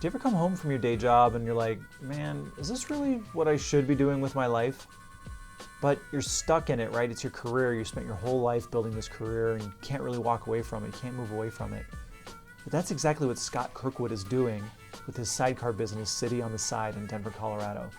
Do you ever come home from your day job and you're like, man, is this really what I should be doing with my life? But you're stuck in it, right? It's your career. You spent your whole life building this career and you can't really walk away from it. You can't move away from it. But that's exactly what Scott Kirkwood is doing with his sidecar business, City on the Side in Denver, Colorado.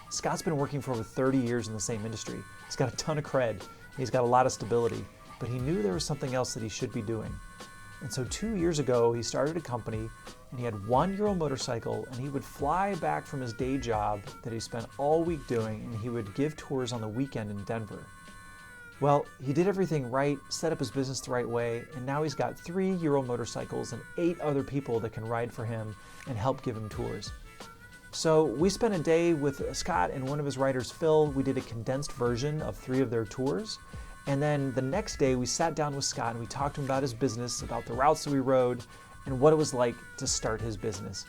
Scott's been working for over 30 years in the same industry. He's got a ton of cred. He's got a lot of stability, but he knew there was something else that he should be doing. And so 2 years ago, he started a company and he had one Ural motorcycle and he would fly back from his day job that he spent all week doing and he would give tours on the weekend in Denver. Well, he did everything right, set up his business the right way, and now he's got 3 Ural motorcycles and 8 other people that can ride for him and help give him tours. So we spent a day with Scott and one of his riders, Phil. We did a condensed version of 3 of their tours. And then the next day we sat down with Scott and we talked to him about his business, about the routes that we rode, and what it was like to start his business.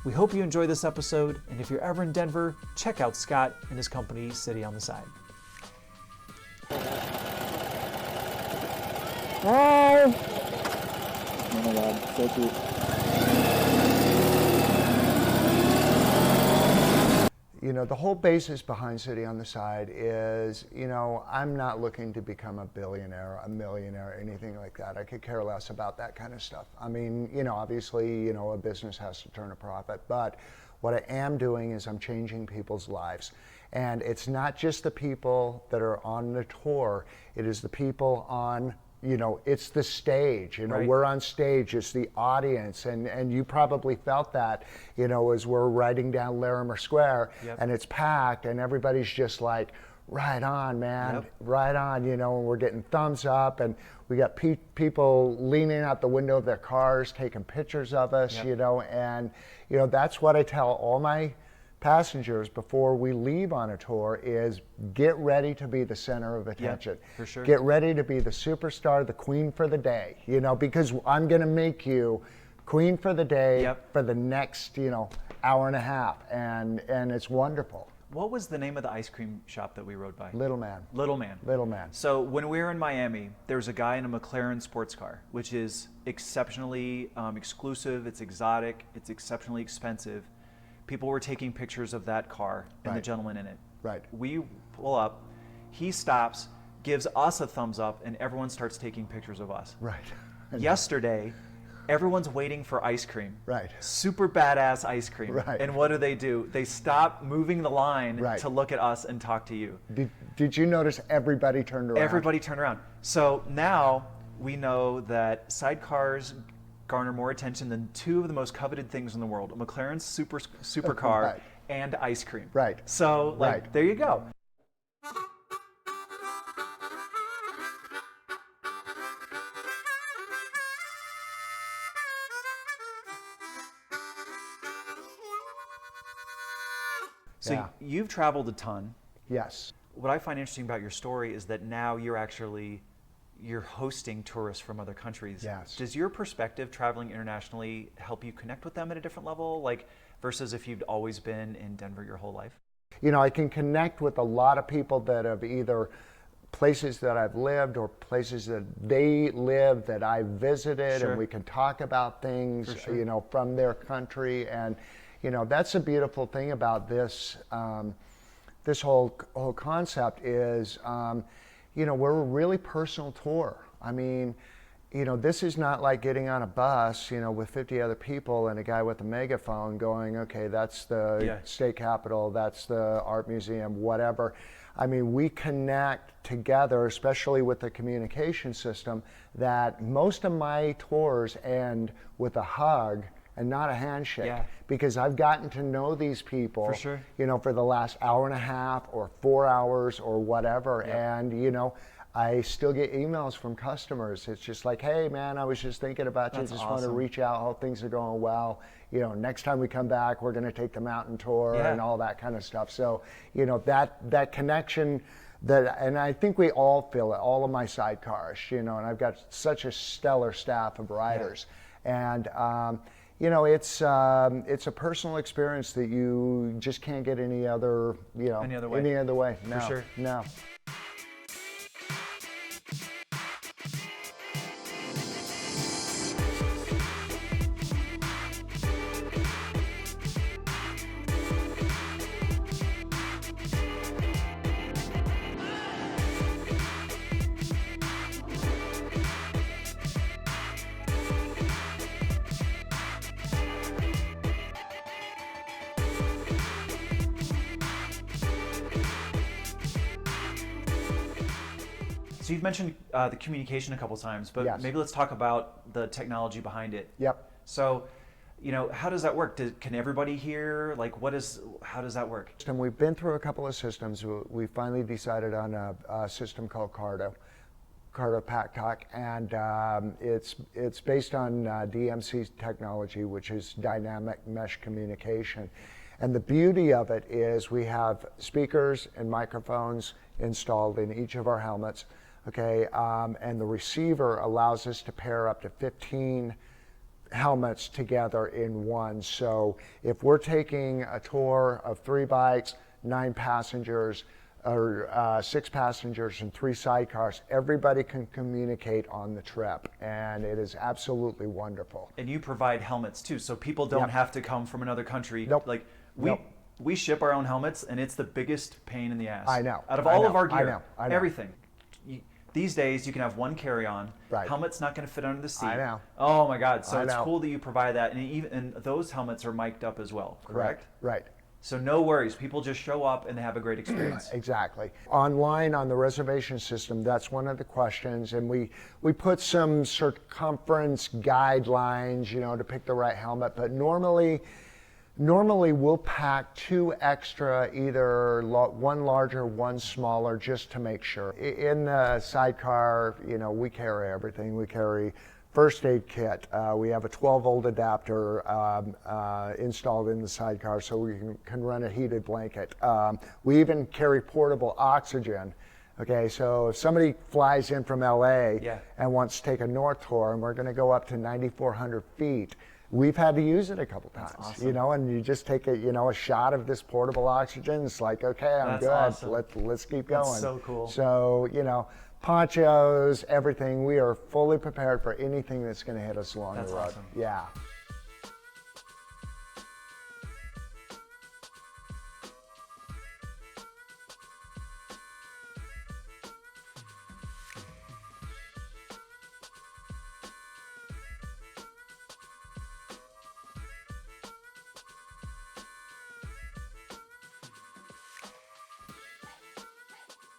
We hope you enjoy this episode, and if you're ever in Denver, check out Scott and his company, City on the Side. Hi! Oh my God, so cute. You know, the whole basis behind City on the Side is, you know, I'm not looking to become a billionaire, a millionaire, anything like that. I could care less about that kind of stuff. I mean, you know, obviously, you know, a business has to turn a profit, but what I am doing is I'm changing people's lives. And it's not just the people that are on the tour, it is the people on, you know, it's the stage, you know, right. We're on stage, it's the audience, and you probably felt that, you know, as we're riding down Larimer Square, yep. And it's packed and everybody's just like, right on, man, yep. Right on, you know, and we're getting thumbs up and we got people leaning out the window of their cars, taking pictures of us, yep. You know, and, you know, that's what I tell all my passengers before we leave on a tour is get ready to be the center of attention. Yeah, for sure. Get ready to be the superstar, the queen for the day, you know, because I'm going to make you queen for the day yep. for the next, you know, hour and a half. And it's wonderful. What was the name of the ice cream shop that we rode by? Little Man. Little Man. Little Man. So when we were in Miami, there's a guy in a McLaren sports car, which is exceptionally exclusive, it's exotic, it's exceptionally expensive. People were taking pictures of that car and right. the gentleman in it. Right. We pull up, he stops, gives us a thumbs up, and everyone starts taking pictures of us. Right. Yesterday, everyone's waiting for ice cream. Right. Super badass ice cream. Right. And what do? They stop moving the line right. to look at us and talk to you. Did you notice everybody turned around? Everybody turned around. So now we know that sidecars garner more attention than 2 of the most coveted things in the world, a McLaren supercar right. and ice cream. Right. So, like, right. There you go. So yeah. You've traveled a ton. Yes. What I find interesting about your story is that now you're hosting tourists from other countries. Yes. Does your perspective traveling internationally help you connect with them at a different level, like versus if you'd always been in Denver your whole life? You know, I can connect with a lot of people that have either places that I've lived or places that they live that I visited, sure. And we can talk about things, sure. you know, from their country. And, you know, that's a beautiful thing about this, this whole concept is, you know, we're a really personal tour. I mean, you know, this is not like getting on a bus, you know, with 50 other people and a guy with a megaphone going, okay, that's the yeah. state capitol, that's the art museum, whatever. I mean, we connect together, especially with the communication system, that most of my tours end with a hug and not a handshake. Yeah. Because I've gotten to know these people, for sure. you know, for the last hour and a half or 4 hours or whatever. Yeah. And, you know, I still get emails from customers. It's just like, hey man, I was just thinking about you. That's Just awesome. want to reach out, how things are going well. You know, next time we come back, we're going to take the mountain tour yeah. and all that kind of stuff. So, you know, that connection, and I think we all feel it, all of my sidecars, you know, and I've got such a stellar staff of riders. Yeah. And, you know, it's a personal experience that you just can't get any other, you know, any other way. No, for sure. No. So you've mentioned the communication a couple times, but Yes. maybe let's talk about the technology behind it. Yep. So, how does that work? Can everybody hear? Like, how does that work? And we've been through a couple of systems. We finally decided on a system called Cardo Pack Talk, and it's based on DMC technology, which is dynamic mesh communication. And the beauty of it is we have speakers and microphones installed in each of our helmets, okay? And the receiver allows us to pair up to 15 helmets together in one. So if we're taking a tour of 3 bikes, 9 passengers, or 6 passengers and 3 sidecars, everybody can communicate on the trip, and it is absolutely wonderful. And you provide helmets too, so people don't Yep. have to come from another country. Nope. Like Nope. we ship our own helmets, and it's the biggest pain in the ass. I know. Out of I all know. of our I gear, know. everything. These days, you can have one carry-on. Right. Helmet's not going to fit under the seat. I know. Oh my God! So I it's know. cool that you provide that, and those helmets are mic'd up as well. Correct. Right. So no worries. People just show up and they have a great experience. Exactly. Online on the reservation system, that's one of the questions, and we put some circumference guidelines, to pick the right helmet. But normally we'll pack 2 extra, either one larger, one smaller, just to make sure. In the sidecar, we carry everything. We carry first aid kit. We have a 12-volt adapter installed in the sidecar so we can run a heated blanket. We even carry portable oxygen. Okay, so if somebody flies in from LA and wants to take a north tour, and we're going to go up to 9,400 feet, we've had to use it a couple times. That's awesome. And you just take a shot of this portable oxygen. It's like, okay, I'm That's good. awesome. Let's keep going. That's so cool. So ponchos, everything. We are fully prepared for anything that's going to hit us along That's the road. awesome. Yeah.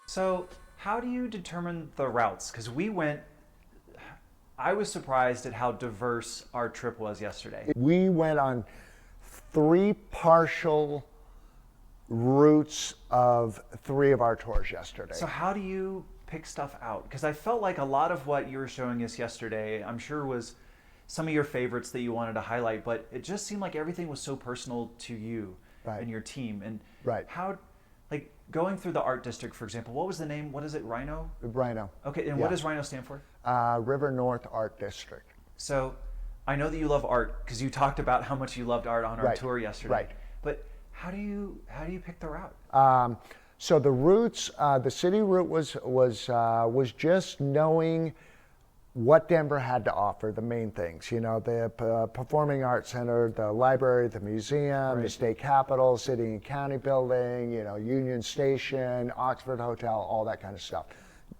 So how do you determine the routes? Because I was surprised at how diverse our trip was yesterday. We went on 3 partial routes of 3 of our tours yesterday. So how do you pick stuff out? Because I felt like a lot of what you were showing us yesterday, I'm sure was some of your favorites that you wanted to highlight, but it just seemed like everything was so personal to you and your team. And how, like going through the art district, for example, what was the name? What is it? Rhino? Rhino. Okay, and what does Rhino stand for? River North Art District. So I know that you love art because you talked about how much you loved art on our tour yesterday. Right. But how do you pick the route? So the routes, the city route was just knowing what Denver had to offer, the main things, the Performing Arts Center, the library, the museum, the state capitol, city and county building, Union Station, Oxford Hotel, all that kind of stuff.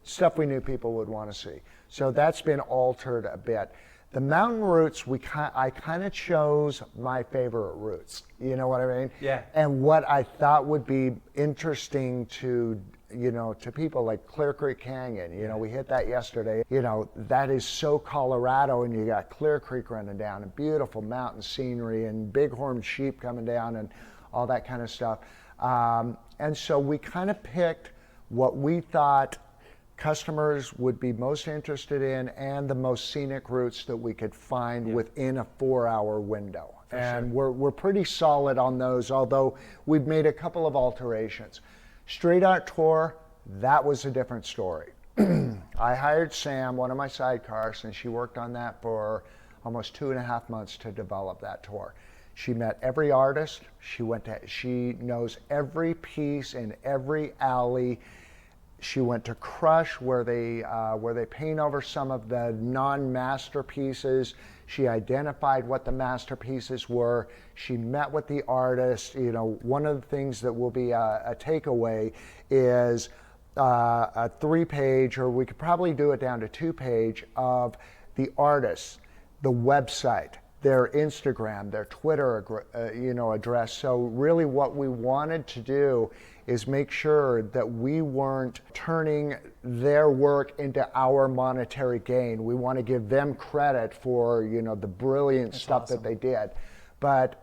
Stuff we knew people would want to see. So that's been altered a bit. The mountain routes, I kind of chose my favorite routes. You know what I mean? Yeah. And what I thought would be interesting to people, like Clear Creek Canyon. We hit that yesterday. That is so Colorado, and you got Clear Creek running down and beautiful mountain scenery and bighorn sheep coming down and all that kind of stuff. And so we kind of picked what we thought customers would be most interested in and the most scenic routes that we could find within a 4-hour window. And we're pretty solid on those, although we've made a couple of alterations. Street art tour, that was a different story. I hired Sam, one of my sidecars, and she worked on that for almost 2.5 months to develop that tour. She met every artist. She knows every piece in every alley. She went to Crush, where they paint over some of the non-masterpieces. She identified what the masterpieces were. She met with the artists. One of the things that will be a takeaway is a 3-page, or we could probably do it down to 2-page, of the artists, the website, their Instagram, their Twitter, address. So really what we wanted to do is make sure that we weren't turning their work into our monetary gain. We want to give them credit for, you know, the brilliant stuff that they did. But,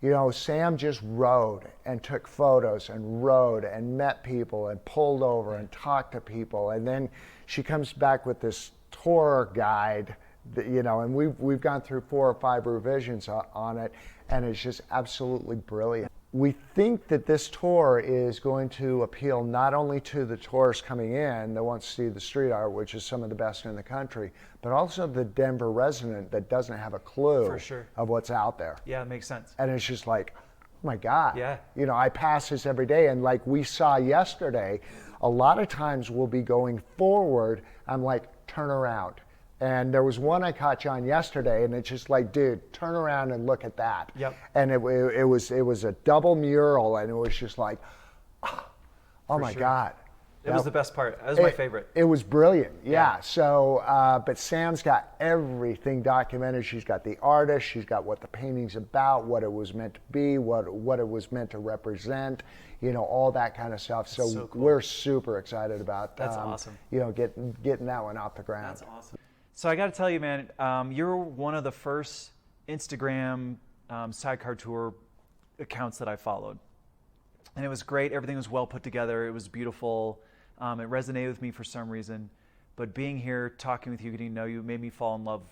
you know, Sam just rode and took photos and rode and met people and pulled over and talked to people. And then she comes back with this tour guide, that, you know, and we've gone through 4 or 5 revisions on it, and it's just absolutely brilliant. We think that this tour is going to appeal not only to the tourists coming in that want to see the street art, which is some of the best in the country, but also the Denver resident that doesn't have a clue For sure. of what's out there. Yeah, it makes sense. And it's just like, oh my God. Yeah. You know, I pass this every day, and like we saw yesterday, a lot of times we'll be going forward, I'm like, turn around. And there was one I caught you on yesterday, and it's just like, dude, turn around and look at that. Yep. And it was a double mural, and it was just like, oh my God. It was the best part. That was my favorite. It was brilliant, yeah. So, but Sam's got everything documented. She's got the artist, she's got what the painting's about, what it was meant to be, what it was meant to represent, you know, all that kind of stuff. So cool. we're super excited about That's awesome. You know, getting that one off the ground. That's awesome. So I got to tell you, man, you're one of the first Instagram Sidecar Tour accounts that I followed. And it was great. Everything was well put together. It was beautiful. It resonated with me for some reason. But being here, talking with you, getting to know you, made me fall in love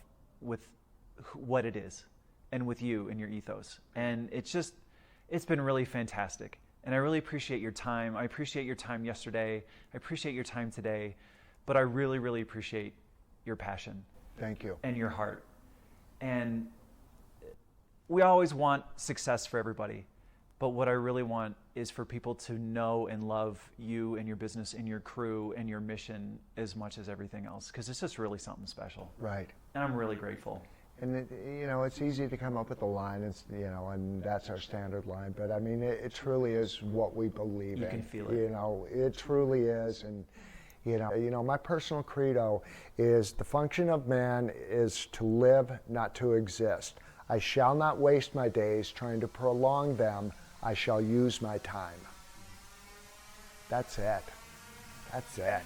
with what it is and with you and your ethos. And it's been really fantastic. And I really appreciate your time. I appreciate your time yesterday. I appreciate your time today. But I really, really appreciate your passion. Thank you. And your heart. And we always want success for everybody. But what I really want is for people to know and love you and your business and your crew and your mission as much as everything else, because it's just really something special. Right. And I'm really grateful. And you know, it's easy to come up with a line, you know, and that's our standard line. But I mean, it truly is what we believe in. You can feel it. You know, it truly is. And you know, my personal credo is the function of man is to live, not to exist. I shall not waste my days trying to prolong them. I shall use my time. That's it. That's it.